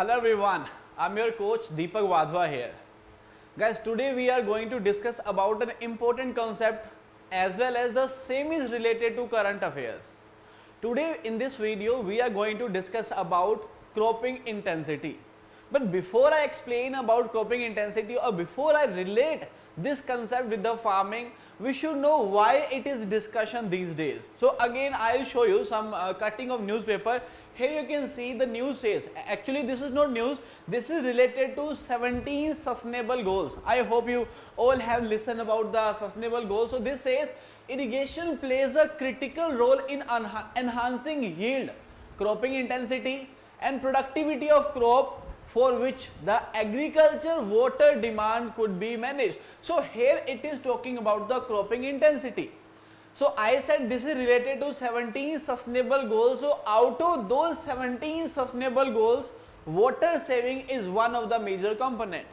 Hello everyone, I'm your coach Deepak Wadhwa here. Guys, today we are going to discuss about an important concept as well as the same is related to current affairs. Today in this video we are going to discuss about cropping intensity. But before I explain about cropping intensity or before I relate this concept with the farming, we should know why it is discussion these days. So again I will show you some cutting of newspaper. Here you can see the news says, actually this is not news, this is related to 17 sustainable goals. I hope you all have listened about the sustainable goals. So this says irrigation plays a critical role in enhancing yield, cropping intensity and productivity of crop, for which the agriculture water demand could be managed. So here it is talking about the cropping intensity. So I said this is related to 17 sustainable goals. So out of those 17 sustainable goals, water saving is one of the major component.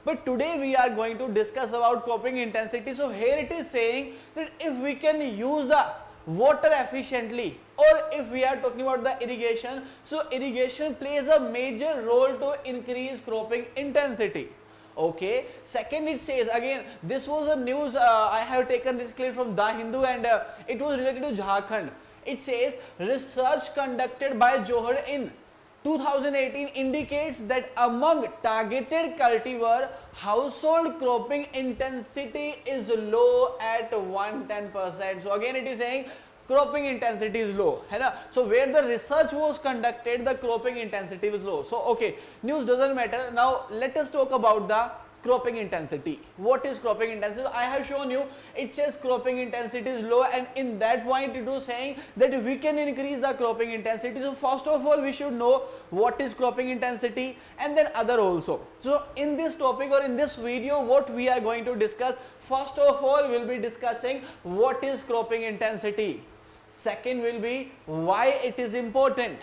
But today we are going to discuss about cropping intensity. So here it is saying that if we can use the water efficiently, or if we are talking about the irrigation, so irrigation plays a major role to increase cropping intensity. Okay, second it says, again this was a news, I have taken this clip from The Hindu and it was related to Jharkhand. It says research conducted by Johar in 2018 indicates that among targeted cultivar, household cropping intensity is low at 110%. So again it is saying cropping intensity is low, है ना? So where the research was conducted, the cropping intensity was low. So okay, news doesn't matter. Now let us talk about the cropping intensity. What is cropping intensity? I have shown you, it says cropping intensity is low, and in that point it was saying that we can increase the cropping intensity. So first of all we should know what is cropping intensity and then other also. So in this topic or in this video what we are going to discuss, first of all we will be discussing what is cropping intensity. Second will be why it is important.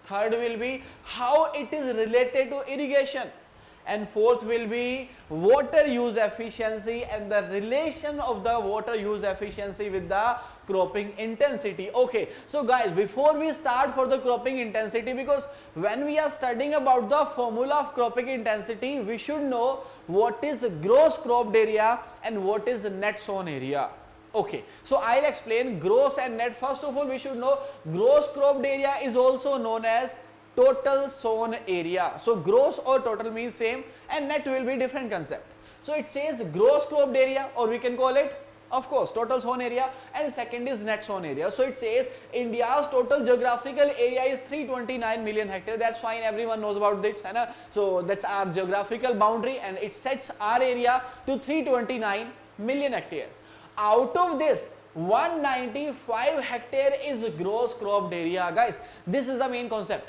Third will be how it is related to irrigation. And fourth will be water use efficiency and the relation of the water use efficiency with the cropping intensity. Okay, so guys, before we start for the cropping intensity, because when we are studying about the formula of cropping intensity, we should know what is gross cropped area and what is net sown area. Okay, so I'll explain gross and net. First of all we should know gross cropped area is also known as total sown area. So gross or total means same and net will be different concept. So it says gross cropped area, or we can call it of course total sown area, and second is net sown area. So it says India's total geographical area is 329 million hectares. That's fine, everyone knows about this, है ना? So that's our geographical boundary and it sets our area to 329 million hectares. Out of this 195 hectare is gross cropped area. Guys, this is the main concept.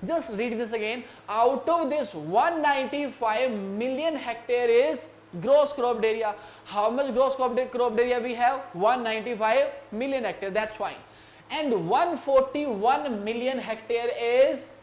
Just read this again. Out of this 195 million hectare is gross cropped area. How much gross cropped area we have? 195 million hectare. That's fine. And 141 million hectare is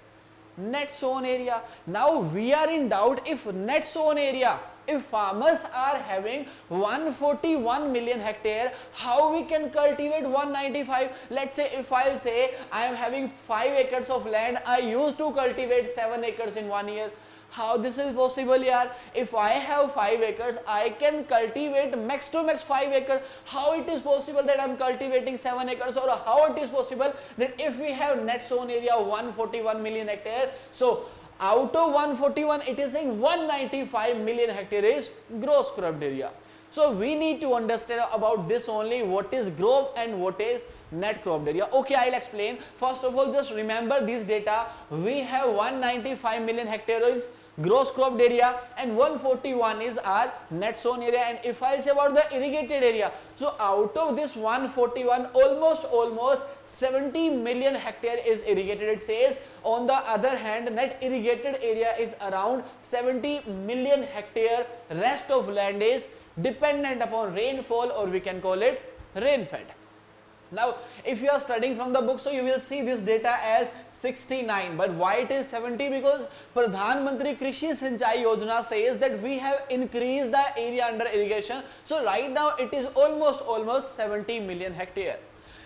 net sown area. Now we are in doubt if net sown area, if farmers are having 141 million hectare, how we can cultivate 195? Let's say if I'll say I am having 5 acres of land, I used to cultivate 7 acres in 1 year. How this is possible, yaar? If I have 5 acres, I can cultivate max to max 5 acres. How it is possible that I am cultivating 7 acres, or how it is possible that if we have net sown area of 141 million hectare, so out of 141 it is saying 195 million hectare is gross cropped area. So we need to understand about this only, what is gross and what is net cropped area. Okay, I'll explain. First of all, just remember this data. We have 195 million hectares gross cropped area and 141 is our net sown area. And if I say about the irrigated area, so out of this 141 almost 70 million hectare is irrigated. It says on the other hand net irrigated area is around 70 million hectare. Rest of land is dependent upon rainfall, or we can call it rain fed. Now if you are studying from the book, so you will see this data as 69, but why it is 70? Because Pradhan Mantri Krishi Sinchai Yojana says that we have increased the area under irrigation. So right now it is almost 70 million hectare.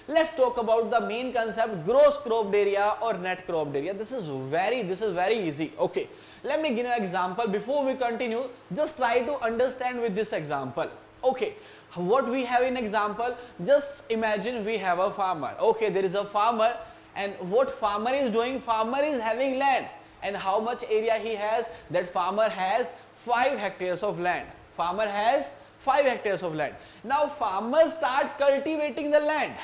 Let's talk about the main concept, gross cropped area or net cropped area. This is very easy. Okay, let me give you an example. Before we continue, just try to understand with this example. Okay, what we have in example, just imagine we have a farmer. Okay, there is a farmer, and what farmer is doing? Farmer is having land, and how much area he has? That farmer has 5 hectares of land. Farmer has 5 hectares of land. Now farmer start cultivating the land.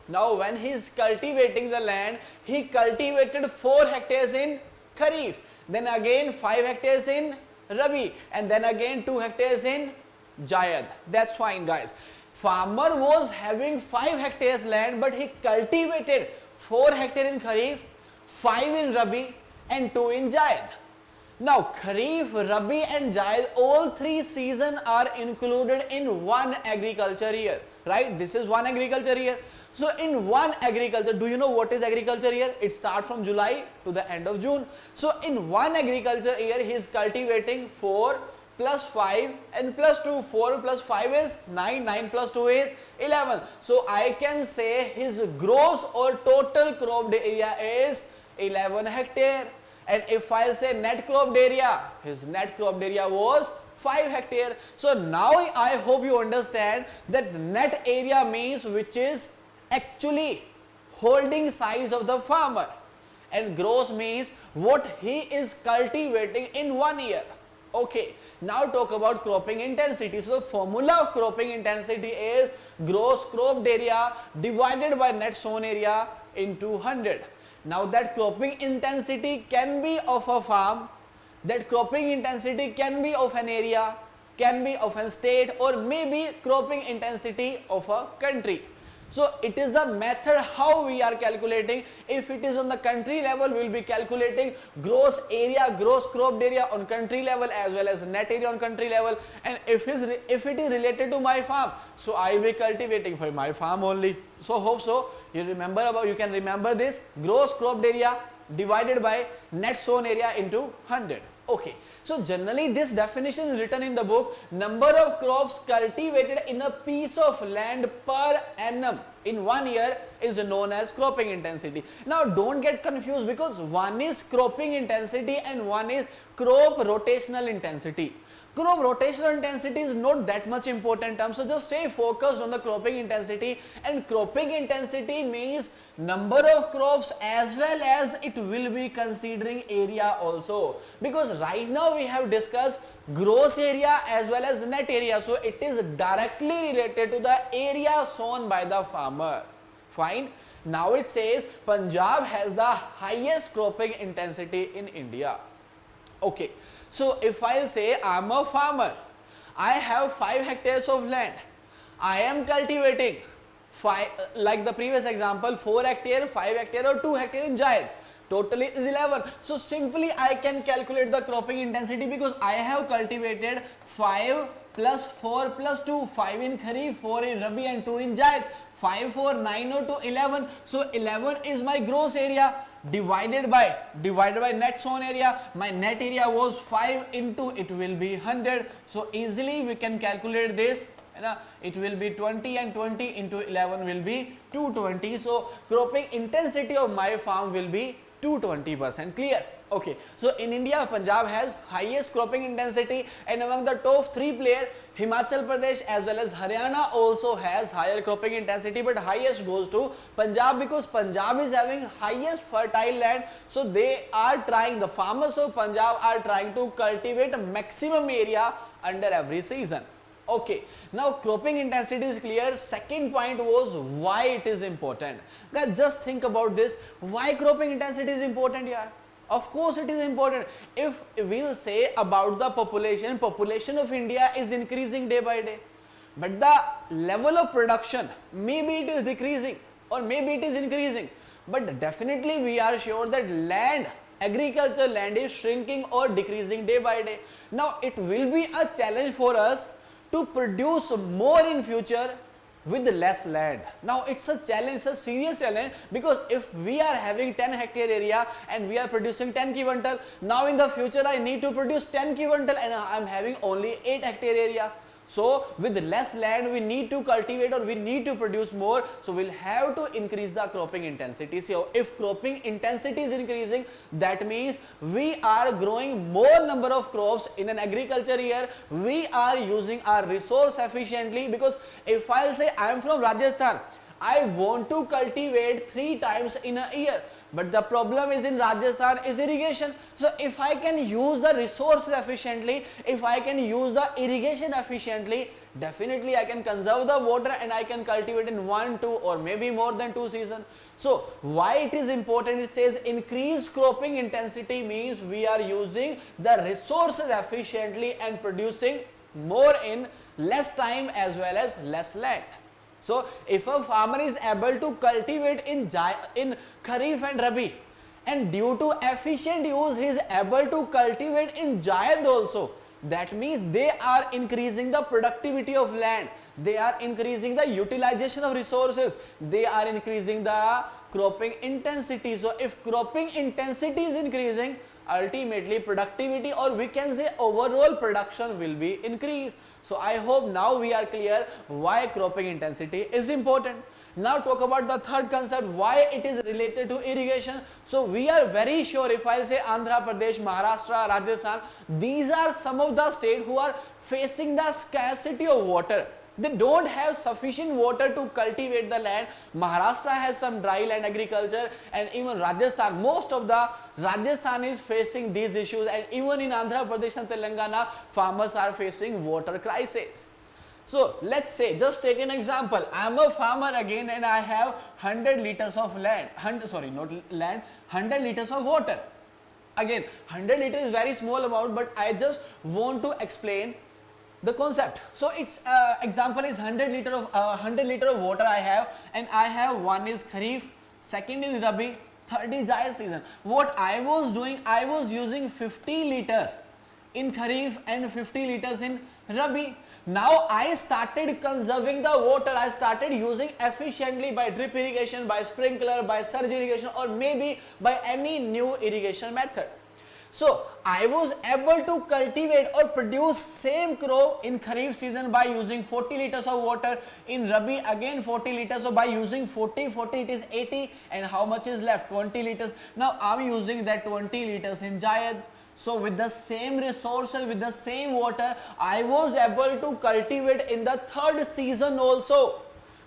Now when he is cultivating the land, he cultivated 4 hectares in Kharif, then again 5 hectares in Rabi, and then again 2 hectares in Jayad. That's fine, guys. Farmer was having 5 hectares land, but he cultivated 4 hectares in Kharif, 5 in Rabi, and 2 in Jayad. Now Kharif, Rabi and Jayad, all 3 seasons are included in one agriculture year, right? This is one agriculture year. So in one agriculture, do you know what is agriculture year? It starts from July to the end of June. So in one agriculture year, he is cultivating 4 plus 5 and plus 2. 4 plus 5 is 9, 9 plus 2 is 11. So I can say his gross or total cropped area is 11 hectare. And if I say net cropped area, his net cropped area was 5 hectare. So now I hope you understand that net area means which is actually holding size of the farmer, and gross means what he is cultivating in 1 year. Okay, now talk about cropping intensity. So the formula of cropping intensity is gross cropped area divided by net sown area into 100. Now that cropping intensity can be of a farm, that cropping intensity can be of an area, can be of a state, or maybe cropping intensity of a country. So it is the method how we are calculating. If it is on the country level, we will be calculating gross area, gross cropped area on country level as well as net area on country level. And if it is related to my farm, so I will be cultivating for my farm only. So hope so you can remember this, gross cropped area divided by net sown area into 100. Okay, so generally this definition is written in the book, number of crops cultivated in a piece of land per annum in 1 year is known as cropping intensity. Now don't get confused, because one is cropping intensity and one is crop rotational intensity. Crop rotational intensity is not that much important term, so just stay focused on the cropping intensity. And cropping intensity means number of crops as well as it will be considering area also, because right now we have discussed gross area as well as net area, so it is directly related to the area sown by the farmer. Fine. Now it says Punjab has the highest cropping intensity in India. Okay, so if I'll say I'm a farmer, I have 5 hectares of land, I am cultivating 5, like the previous example, 4 hectare, 5 hectare or 2 hectare in Jayad, totally is 11. So simply I can calculate the cropping intensity, because I have cultivated 5 plus 4 plus 2, 5 in Kharif, 4 in Rabi and 2 in Jayad, 5, 4, 9 or 2, 11. So 11 is my gross area divided by net sown area. My net area was 5 into, it will be 100. So easily we can calculate this. It will be 20 and 20 into 11 will be 220. So cropping intensity of my farm will be 220%. Clear? Okay, so in India, Punjab has highest cropping intensity, and among the top 3 players, Himachal Pradesh as well as Haryana also has higher cropping intensity, but highest goes to Punjab, because Punjab is having highest fertile land. So they are trying, the farmers of Punjab are trying to cultivate maximum area under every season. Okay, now cropping intensity is clear. Second point was why it is important. Guys, just think about this. Why cropping intensity is important here? Of course it is important. If we'll say about the population of India is increasing day by day, but the level of production, maybe it is decreasing or maybe it is increasing, but definitely we are sure that land, agriculture land is shrinking or decreasing day by day. Now it will be a challenge for us to produce more in future with less land. Now it's a challenge, a serious challenge, because if we are having 10 hectare area and we are producing 10 quintal, now in the future I need to produce 10 quintal and I am having only 8 hectare area. So with less land we need to cultivate or we need to produce more, so we'll have to increase the cropping intensity. So if cropping intensity is increasing, that means we are growing more number of crops in an agriculture year, we are using our resource efficiently. Because if I'll say I am from Rajasthan, I want to cultivate 3 times in a year, but the problem is in Rajasthan is irrigation. So if I can use the resources efficiently, if I can use the irrigation efficiently, definitely I can conserve the water and I can cultivate in 1, 2 or maybe more than 2 seasons. So why it is important? It says increased cropping intensity means we are using the resources efficiently and producing more in less time as well as less land. So if a farmer is able to cultivate in Kharif and Rabi, and due to efficient use he is able to cultivate in Zaid also, that means they are increasing the productivity of land, they are increasing the utilization of resources, they are increasing the cropping intensity. So if cropping intensity is increasing, ultimately productivity or we can say overall production will be increased. So I hope now we are clear why cropping intensity is important. Now talk about the third concept, why it is related to irrigation. So we are very sure, if I say Andhra Pradesh, Maharashtra, Rajasthan, these are some of the states who are facing the scarcity of water. They don't have sufficient water to cultivate the land. Maharashtra has some dry land agriculture, and even Rajasthan, most of the Rajasthan is facing these issues, and even in Andhra Pradesh and Telangana, farmers are facing water crisis. So let's say, just take an example, I am a farmer again and I have 100 liters of land, 100 liters of water. Again, 100 liters is very small amount, but I just want to explain the concept. So its example is 100 liter of water I have, and I have one is Kharif, second is Rabi, third is Zaid season. What I was doing, I was using 50 liters in Kharif and 50 liters in Rabi. Now I started conserving the water, I started using efficiently by drip irrigation, by sprinkler, by surge irrigation, or maybe by any new irrigation method. So I was able to cultivate or produce same crop in Kharif season by using 40 liters of water, in Rabi again 40 liters, so by using 40 it is 80, and how much is left? 20 liters. Now I am using that 20 liters in Zaid. So with the same resources, with the same water, I was able to cultivate in the third season also.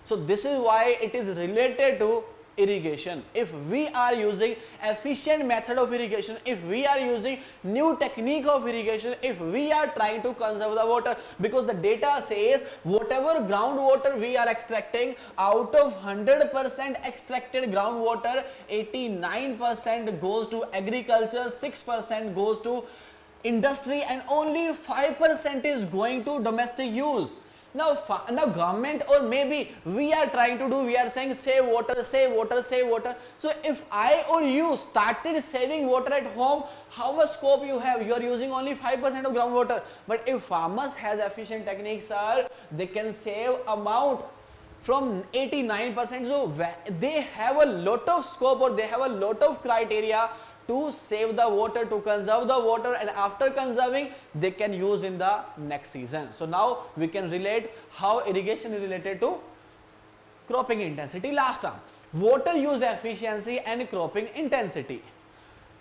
So this is why it is related to irrigation. If we are using efficient method of irrigation, if we are using new technique of irrigation, if we are trying to conserve the water, because the data says whatever groundwater we are extracting, out of 100% extracted groundwater, 89% goes to agriculture, 6% goes to industry, and only 5% is going to domestic use. Now government, or maybe we are trying to do, we are saying save water, save water, save water. So if I or you started saving water at home, how much scope you have? You are using only 5% of groundwater. But if farmers has efficient techniques, sir, they can save amount from 89%. So they have a lot of scope, or they have a lot of criteria to save the water, to conserve the water, and after conserving they can use in the next season. So now we can relate how irrigation is related to cropping intensity. Last time, water use efficiency and cropping intensity.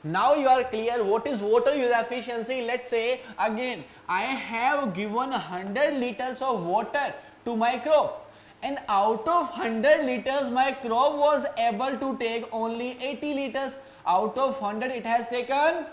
Now you are clear what is water use efficiency. Let's say again I have given 100 liters of water to my crop, and out of 100 liters my crop was able to take only 80 liters. Out of 100 it has taken,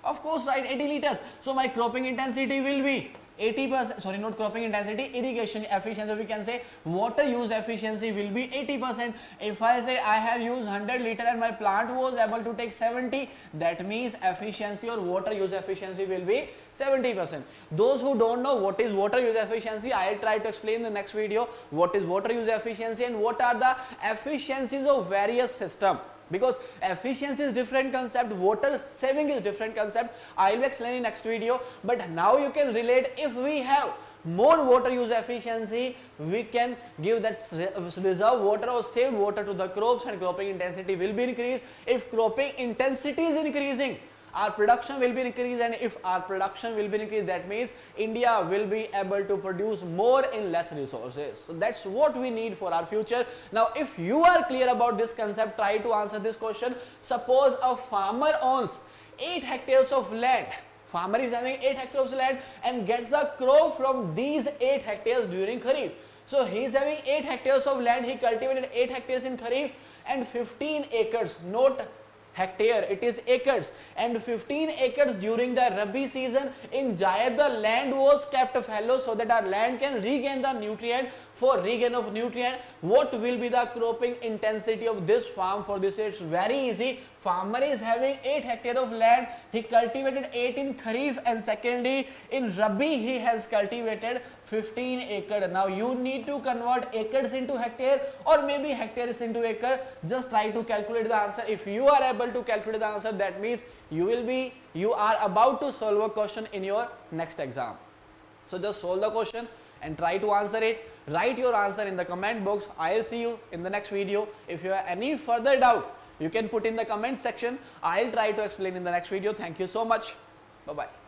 of course, right, 80 liters. So my cropping intensity will be 80%, sorry, not cropping intensity, irrigation efficiency, we can say water use efficiency will be 80%. If I say I have used 100 liter and my plant was able to take 70, that means efficiency or water use efficiency will be 70%. Those who don't know what is water use efficiency, I will try to explain in the next video what is water use efficiency and what are the efficiencies of various systems. Because efficiency is different concept, water saving is different concept. I will explain in next video, but now you can relate. If we have more water use efficiency, we can give that reserve water or saved water to the crops, and cropping intensity will be increased. If cropping intensity is increasing, our production will be increased, and if our production will be increased, that means India will be able to produce more in less resources. So that's what we need for our future. Now if you are clear about this concept, try to answer this question. Suppose a farmer owns 8 hectares of land. Farmer is having 8 hectares of land and gets the crop from these 8 hectares during Kharif. So he is having 8 hectares of land, he cultivated 8 hectares in Kharif and 15 acres, not hectare, it is acres, and 15 acres during the Rabi season. In Jaid the land was kept fallow so that our land can regain the nutrient. For regain of nutrient, what will be the cropping intensity of this farm? For this it's very easy. Farmer is having 8 hectares of land, he cultivated 8 in Kharif, and secondly in Rabi he has cultivated 15 acre. Now you need to convert acres into hectare or maybe hectares into acre. Just try to calculate the answer. If you are able to calculate the answer, that means you are about to solve a question in your next exam. So just solve the question and try to answer it. Write your answer in the comment box. I'll see you in the next video. If you have any further doubt, you can put in the comment section. I'll try to explain in the next video. Thank you so much. Bye bye.